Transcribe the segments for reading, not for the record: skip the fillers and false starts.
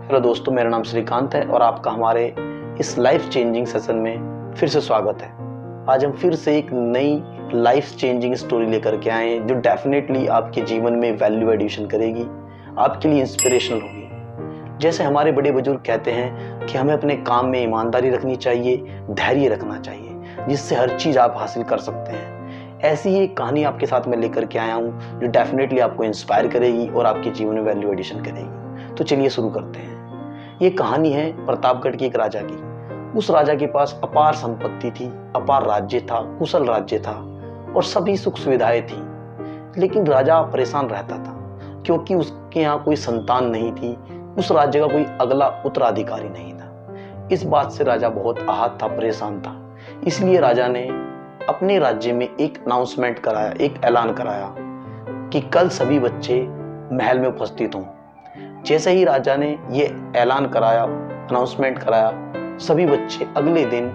Hello दोस्तों, मेरा नाम श्रीकांत है और आपका हमारे इस लाइफ चेंजिंग सेशन में फिर से स्वागत है। आज हम फिर से एक नई लाइफ चेंजिंग स्टोरी लेकर के आए हैं जो डेफिनेटली आपके जीवन में वैल्यू एडिशन करेगी, आपके लिए इंस्पिरेशनल होगी। जैसे हमारे बड़े बुजुर्ग कहते हैं कि हमें अपने काम में ईमानदारी रखनी चाहिए, धैर्य रखना चाहिए, जिससे हर चीज़ आप हासिल कर सकते हैं। ऐसी ही एक कहानी आपके साथ में लेकर के आया हूँ जो डेफिनेटली आपको इंस्पायर करेगी और आपके जीवन में वैल्यू एडिशन करेगी। तो चलिए शुरू करते हैं। ये कहानी है प्रतापगढ़ के एक राजा की। उस राजा के पास अपार संपत्ति थी, अपार राज्य था, कुशल राज्य था और सभी सुख सुविधाएं थी। लेकिन राजा परेशान रहता था क्योंकि उसके यहाँ कोई संतान नहीं थी, उस राज्य का कोई अगला उत्तराधिकारी नहीं था। इस बात से राजा बहुत आहत था, परेशान था। इसलिए राजा ने अपने राज्य में एक अनाउंसमेंट कराया, एक ऐलान कराया कि कल सभी बच्चे महल में उपस्थित हों। जैसे ही राजा ने ये ऐलान कराया, अनाउंसमेंट कराया, सभी बच्चे अगले दिन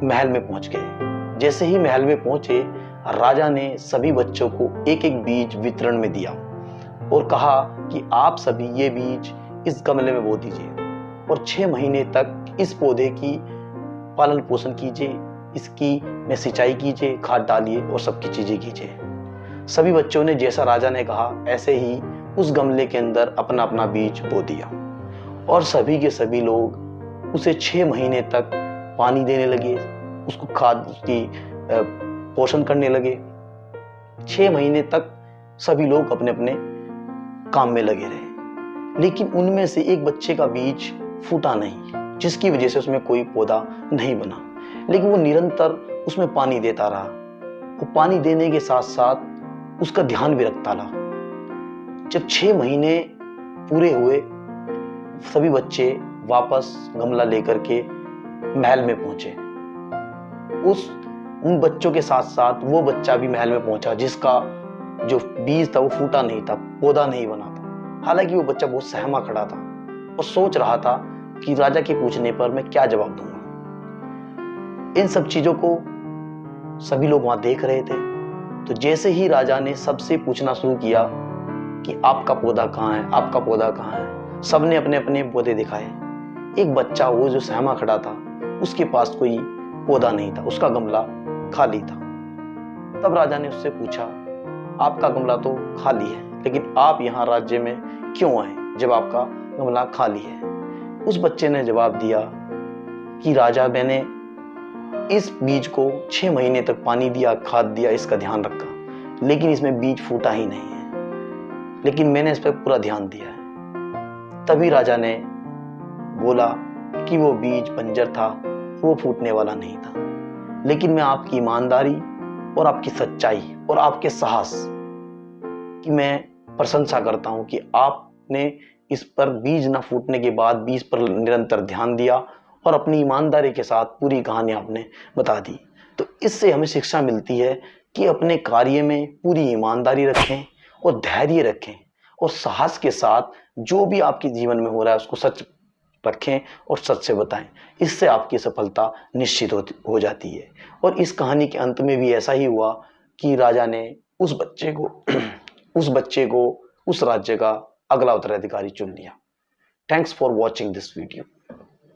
महल में पहुंच गए। जैसे ही महल में पहुंचे, राजा ने सभी बच्चों को एक एक बीज वितरण में दिया और कहा कि आप सभी ये बीज इस गमले में बो दीजिए और 6 महीने तक इस पौधे की पालन पोषण कीजिए, इसकी में सिंचाई कीजिए, खाद डालिए और सबकी चीजें कीजिए। सभी बच्चों ने जैसा राजा ने कहा ऐसे ही उस गमले के अंदर अपना अपना बीज बो दिया और सभी के सभी लोग उसे 6 महीने तक पानी देने लगे, उसको खाद, उसकी पोषण करने लगे। 6 महीने तक सभी लोग अपने अपने काम में लगे रहे, लेकिन उनमें से एक बच्चे का बीज फूटा नहीं, जिसकी वजह से उसमें कोई पौधा नहीं बना। लेकिन वो निरंतर उसमें पानी देता रहा। वो पानी देने के साथ साथ उसका ध्यान भी रखता रहा। जब 6 महीने पूरे हुए, सभी बच्चे वापस गमला लेकर के महल में पहुंचे। उन बच्चों के साथ साथ वो बच्चा भी महल में पहुंचा जिसका जो बीज था वो फूटा नहीं था, पौधा नहीं बना था। हालांकि वो बच्चा बहुत सहमा खड़ा था और सोच रहा था कि राजा के पूछने पर मैं क्या जवाब दूंगा। इन सब चीजों को सभी लोग वहां देख रहे थे। तो जैसे ही राजा ने सबसे पूछना शुरू किया कि आपका पौधा कहाँ है, आपका पौधा कहाँ है, सबने अपने अपने पौधे दिखाए। एक बच्चा, वो जो सहमा खड़ा था, उसके पास कोई पौधा नहीं था, उसका गमला खाली था। तब राजा ने उससे पूछा, आपका गमला तो खाली है, लेकिन आप यहाँ राज्य में क्यों आए जब आपका गमला खाली है? उस बच्चे ने जवाब दिया कि राजा, मैंने इस बीज को 6 महीने तक पानी दिया, खाद दिया, इसका ध्यान रखा, लेकिन इसमें बीज फूटा ही नहीं है, लेकिन मैंने इस पर पूरा ध्यान दिया है। तभी राजा ने बोला कि वो बीज बंजर था, वो फूटने वाला नहीं था, लेकिन मैं आपकी ईमानदारी और आपकी सच्चाई और आपके साहस की मैं प्रशंसा करता हूं कि आपने इस पर बीज न फूटने के बाद बीज पर निरंतर ध्यान दिया और अपनी ईमानदारी के साथ पूरी कहानी आपने बता दी। तो इससे हमें शिक्षा मिलती है कि अपने कार्य में पूरी ईमानदारी रखें और धैर्य रखें और साहस के साथ जो भी आपके जीवन में हो रहा है उसको सच रखें और सच से बताएं। इससे आपकी सफलता निश्चित हो जाती है। और इस कहानी के अंत में भी ऐसा ही हुआ कि राजा ने उस बच्चे को उस राज्य का अगला उत्तराधिकारी चुन लिया। Thanks for watching this video.